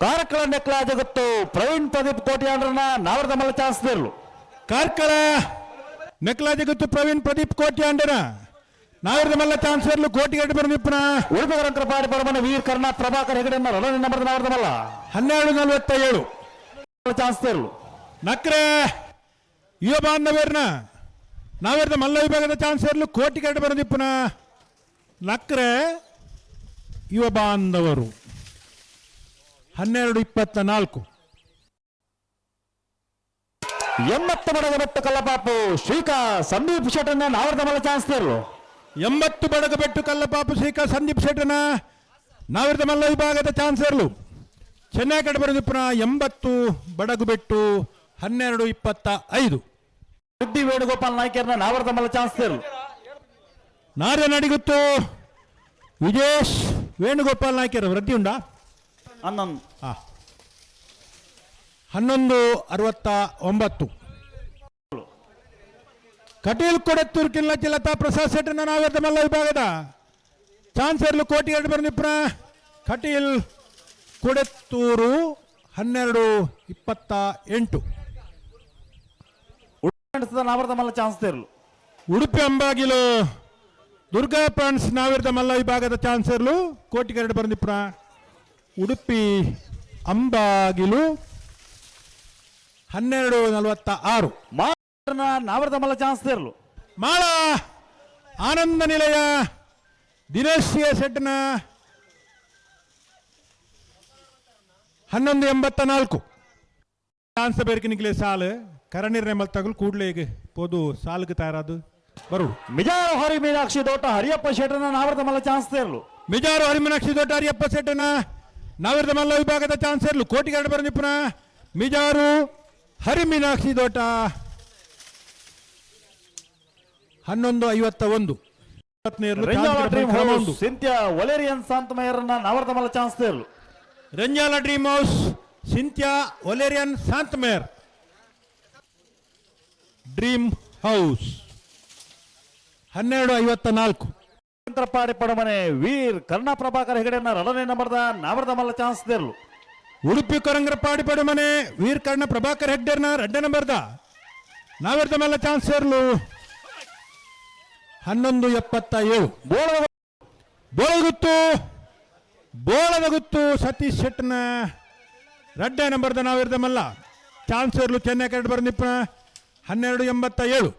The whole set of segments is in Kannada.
ಕಾರ್ಕಳ ನೆಕ್ಲ ಜಗತ್ತು ಪ್ರವೀಣ್ ಪ್ರದೀಪ್ ಕೋಟ್ಯಾಂಡ್ರನ ನಾವರದ ಮಲ್ಲ ಚಾನ್ಸ್ ದೇರ್ಲು ಕಾರ್ಕಳ ನೆಕ್ಲ ಜಗತ್ತು ಪ್ರವೀಣ್ ಪ್ರದೀಪ್ ಕೋಟ್ಯಾಂಡರ ನಾವರದ ಮಲ್ಲ ಚಾನ್ಸ್ ದೇರ್ಲು ಕೋಟಿಗಡ್ಡೆ ಬರನಿಪ್ಪನ ಉಳಿದವರಂತರ ಪಾಡಿ ಪರಮನ ವೀರ್ ಕರ್ಣ ಪ್ರಭಾಕರ್ ಹೆಗಡೆಯನ್ನ ರೊಲನಿ ನಂಬರ್ ನಾವರದ ಮಲ್ಲ 12:47 ಚಾನ್ಸ್ ದೇರ್ಲು ನಕ್ರೆ ಯುವ ಬಾಂಧವರನ್ನ ನಾವರದ ಮಲ್ಲ ವಿಭಾಗದ ಚಾನ್ಸ್ ದೇರ್ಲು ಕೋಟಿಗಡ್ಡೆ ಬರನಿಪ್ಪನ ನಕ್ರೆ ಯುವ ಬಾಂಧವರು 12:24 80 ಬಡಗಬೆಟ್ಟು ಕಲ್ಲಪಾಪು ಶ್ರೀಕಾ ಸಂದೀಪ್ ಶೆಟ್ಟನ್ನ ನಾವರದ ಮಲ್ಲ ಚಾನ್ಸ್ ದೇರ್ಲು 80 ಬಡಗಬೆಟ್ಟು ಕಲ್ಲಪಾಪು ಶ್ರೀಕಾ ಸಂದೀಪ್ ಶೆಟ್ಟನ ನಾವರದ ಮಲ್ಲ ವಿಭಾಗದ ಚಾನ್ಸ್ ದೇರ್ಲು ಚೆನ್ನೈ ಕಡೆ ಬರೆದಿಪ್ಪನ 80 ಬಡಗುಬೆಟ್ಟು 12:25 ಸುದ್ದಿ ವೇಣುಗೋಪಾಲ್ ನಾಯ್ಕರ್ನ ನಾವರದ ಮಲ್ಲ ಚಾನ್ಸ್ ದೇರ್ಲು ನಾರ್ಯ ನಡಿಗುತ್ತು ವಿಜೇಶ್ ವೇಣುಗೋಪಾಲ್ ನಾಯ್ಕರ್ ವೃದ್ಧಿ ಉಂಡಾ 11:69 ಕಟೀಲ್ ಕೊಡೆತ್ತೂರು ಕಿಲ್ಲಚ್ಚಿ ಲತಾ ಪ್ರಸಾದ್ ಶೆಟ್ಟನ ನಾವರದ ಮಲ್ಲ ವಿಭಾಗದ ಚಾನ್ಸರ್ಲು ಕೋಟಿಗಡ್ಡೆ ಬರನಿಪ್ಪನ ಕಟೀಲ್ ಕೊಡೆತ್ತೂರು 12:28 ನಾವರದ ಮಲ್ಲ ಚಾನ್ಸ್ ದೇರ್ಲು ಉಡುಪಿ ಅಂಬಾಗಿಲು ದುರ್ಗಾ ಪ್ರಾನ್ಸ್ ನಾವಿರದ ಮಲ್ಲ ವಿಭಾಗದ ಚಾನ್ಸರ್ಲು ಕೋಟಿಗಡ್ಡೆ ಬರನಿಪ್ಪನ ಉಡುಪಿ ಅಂಬಾಗಿಲು 12:46 ನಾವರದ ಮಲ್ಲ ಚಾನ್ಸ್ ದೇರ್ಲು ಮಾಳ ಆನಂದ ನಿಲಯ ದಿನೇಶ್ ಶೆಟ್ಟನ 11:84 ಚಾನ್ಸ್ ಬೇರ್ಕೆ ನಿಕ್ಲೆ ಸಾಲು ಕರಣಿರ್ನೆ ಮಲ್ ತಗಲು ಕೂಡ್ಲೆ ಈಗ ಪೋದು ಸಾಲ್ಗೆ ತಯಾರಾದು ಬರು ಮಿಜಾರು ಹರಿ ಮೀನಾಕ್ಷಿ ದೋಟ ಹರಿಯಪ್ಪ ಶೆಟ್ಟನ ನಾವರದ ಮಲ್ಲ ಚಾನ್ಸ್ ದೇರ್ಲು ಮಿಜಾರು ಹರಿಮೀನಾಕ್ಷಿ ದೊಡ್ಡ ಹರಿಯಪ್ಪ ಶೆಟ್ಟನ ನಾವರದ ಮಲ್ಲ ವಿಭಾಗದ ಚಾನ್ಸರ್ಲು ಕೋಟಿಗಡ್ಡೆ ಬರನಿಪ್ಪನ ಮಿಜಾರು ಹರಿಮೀನಾಕ್ಷಿ ದೋಟ 11:51 ಸಿಂಥಿಯಾ ಒಲೆರಿಯನ್ ಶಾಂತಮಯರನ್ನ ನಾವರದ ಮಲ್ಲ ಚಾನ್ಸ್ ದೇರ್ಲು ರಂಜಾಲ ಡ್ರೀಮ್ ಹೌಸ್ ಸಿಂಥಿಯಾ ಒಲೆರಿಯನ್ ಶಾಂತಮೇರ್ ಡ್ರೀಮ್ ಹೌಸ್ 12:54 ಪಾಡಿ ಪಡಮನೆ ವೀರ್ ಕರ್ಣ ಪ್ರಭಾಕರ್ ಹೆಗಡೆಯನ್ನ ರಡನೆ ನಂಬರ್ದ ನಾವರದ ಮಲ್ಲ ಚಾನ್ಸ್ ದೇರ್ಲು ಉಡುಪಿ ಕೊರಂಗರ ಪಾಡಿ ಪಡಮನೆ ವೀರ್ ಕರ್ಣ ಪ್ರಭಾಕರ್ ಹೆಗ್ಡೆರ್ನ 2 ನಂಬರ್ದ ನಾವರದ ಮಲ್ಲ ಚಾನ್ಸ್ ಸೇರ್ಲು 11:77 ಬೋಳದ ಗುತ್ತು ಸತೀಶ್ ಶೆಟ್ಟನ 2 ನಂಬರ್ದ ನಾವಿರದ ಮಲ್ಲ ಚಾನ್ಸ್ ಸೇರ್ಲು ಚೆನ್ನೈ ಕಡೆ ಬರನಿಪ್ಪನ 12:87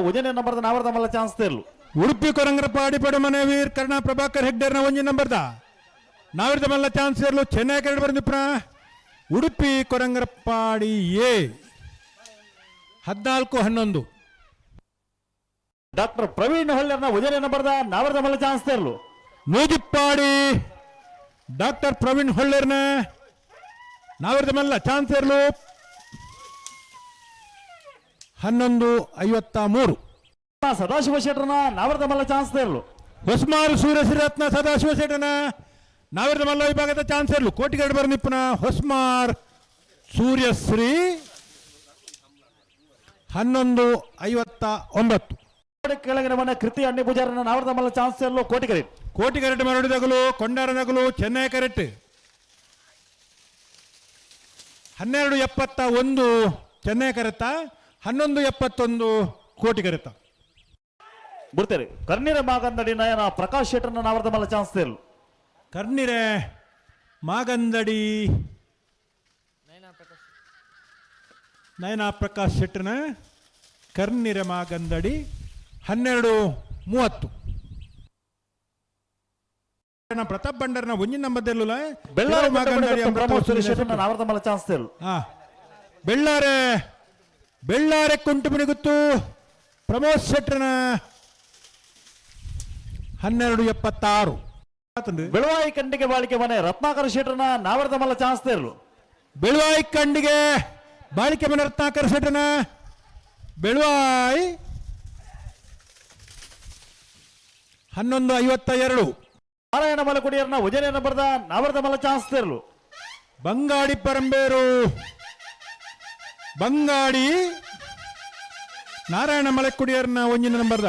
ಉಜನೆ ನಂಬರ್ದ ನಾವರದ ಮಲ್ಲ ಚಾನ್ಸ್ ದೇರ್ಲು ಉಡುಪಿ ಕೊರಂಗರ ಪಾಡಿ ಪಡಮನೆ ವೀರ್ ಕರ್ಣ ಪ್ರಭಾಕರ್ ಹೆಗ್ಡೆರ್ನ 1 ನಂಬರ್ದ ನಾವಿರದ ಮಲ್ಲ ಚಾನ್ಸ್ ಸೇರ್ಲು ಚೆನ್ನೈ ಕಡೆ ಬರನಿಪ್ಪನ ಉಡುಪಿ ಕೊರಂಗರ ಪಾಡಿ ಎ 14:11 ಡಾಕ್ಟರ್ ಪ್ರವೀಣ್ ಹೊಳ್ಳೆರ್ನ ಉಜನೆ ನಂಬರ್ದ ನಾವರದ ಮಲ್ಲ ಚಾನ್ಸ್ ದೇರ್ಲು ನೂಜಿಪ್ಪಾಡಿ ಡಾಕ್ಟರ್ ಪ್ರವೀಣ್ ಹೊಳ್ಳೆರ್ನ ನಾವರದ ಮಲ್ಲ ಚಾನ್ಸ್ ಸೇರ್ಲು 11:53 ಸದಾಶಿವ ಶೆಟ್ಟರ್ನ ನಾವರದ ಮಲ್ಲ ಚಾನ್ಸ್ ದೇರ್ಲು ಹೊಸ್ಮಾರು ಸೂರ್ಯಶ್ರೀರತ್ನ ಸದಾಶಿವ ಶೆಟ್ಟನ ನಾವರದ ಮಲ್ಲ ವಿಭಾಗದ ಚಾನ್ಸ್ ಸೇರ್ಲು ಕೋಟಿಗಡ್ಡೆ ಬರನಿಪ್ಪನ ಹೊಸ್ಮಾರ್ ಸೂರ್ಯಶ್ರೀ 11:59 ಕೆಳಗಿನ ಮನೆ ಕೃತಿ ಅಣ್ಣಿ ಪೂಜಾರನ ನಾವರದ ಮಲ್ಲ ಚಾನ್ಸ್ ಸೇರ್ಲು ಕೋಟಿಗರಟೆ ಮರಡಿದಗಲು ಕೊಂಡಾರನಗಲು ಚೆನ್ನೈ ಕರೆಟ್ 12:71 ಚೆನ್ನೈ ಕರೆತ 11:71 ಕೋಟಿಗರೆತ ಬಿಡ್ತೇವೆ ಕರ್ಣಿರ ಮಾಗಂದಡಿ ನಯನ ಪ್ರಕಾಶ್ ಶೆಟ್ಟರ್ನ ನಾವರದ ಮಲ್ಲ ಚಾನ್ಸ್ ಸೇರ್ಲು ಕರ್ಣಿರೆ ಮಾಗಂದಡಿ ನಯನ ಪ್ರಕಾಶ್ ಶೆಟ್ಟನ ಕರ್ಣಿರೆ ಮಾಗಂದಡಿ 12:30 ಪ್ರತಾಪ್ ಬಂಡರ್ನ 1 ನಂಬರ್ದಲ್ಲೂ ಬೆಳ್ಳಾರಿ ಮಾಗಂದಡಿ ನಾವರದ ಮಲ್ಲ ಚಾನ್ಸ್ ಸೇರ್ಲು ಬೆಳ್ಳಾರೆ ಕುಂಟು ಮಿಣಿಗುತ್ತು ಪ್ರಮೋದ್ ಶೆಟ್ಟರ್ನ 12:76 ಬೆಳವಾಯಿ ಕಂಡಿಗೆ ಬಾಳಿಕೆ ಮನೆ ರತ್ನಾಕರ ಶೆಟ್ಟರ್ನ ನಾವರದ ಮಲ್ಲ ಚಾನ್ಸ್ ದೇರ್ಲು ಬೆಳವಾಯಿ ಕಂಡಿಗೆ ಬಾಳಿಕೆ ಮನೆ ರತ್ನಾಕರ ಶೆಟ್ಟನ ಬೆಳವಾಯಿ 11:52 ನಾರಾಯಣ ಮಲಕುಡಿಯರ್ನ ಉಜನೆ ನಂಬರ್ದ ನಾವರದ ಮಲ್ಲ ಚಾನ್ಸ್ ದೇರ್ಲು ಬಂಗಾಡಿ ಪರಂಬೇರು ಬಂಗಾಡಿ ನಾರಾಯಣ ಮಲಕುಡಿಯರ್ನ 1 ನಂಬರ್ದ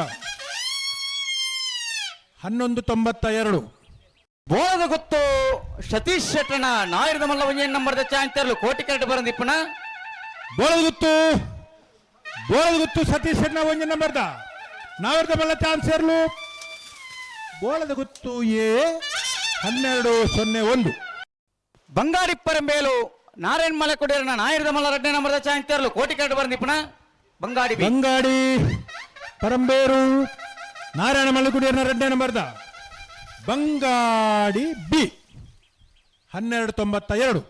1192 ಬೋಳದ ಗೊತ್ತು ಸತೀಶ್ ಶೆಟ್ಟಣ ನಾಯಿರದ ಮಲ್ಲ ಒಂಜೆ ನಂಬರ್ದ ಚಾಂತರ್ಲು ಕೋಟಿ ಕರೆಕ್ಟ್ ಬರಂದಿಪ್ಪನ ಬೋಳದ ಗುತ್ತು ಸತೀಶ್ ಶೆಟ್ನ ಒಂಜಿ ನಂಬರ್ದ ನಾವಿರ್ದ ಮಲ್ಲ ಚಾನ್ಸ್ ಸೇರ್ಲು ಬೋಳದ ಗುತ್ತು ಎ 1201 ಬಂಗಾಡಿ ಪರಂಬೇಲು ನಾರಾಯಣ್ ಮಲೆ ಕೊಡಿಯರನ ನಾಯಿರದ ಮಲ್ಲ 2ನೇ ನಂಬರ್ದ ಚಾಂತರ್ಲು ಕೋಟಿ ಕರೆಕ್ಟ್ ಬರಂದಿಪ್ಪನ ಬಂಗಾಡಿ ಬಂಗಾಡಿ ಪರಂಬೇರು ನಾರಾಯಣ ಮಲ್ಲಿಗುಡಿಯರ್ನ 2ನೇ ನಂಬರ್ದ ಬಂಗಾಡಿ ಬಿ 1292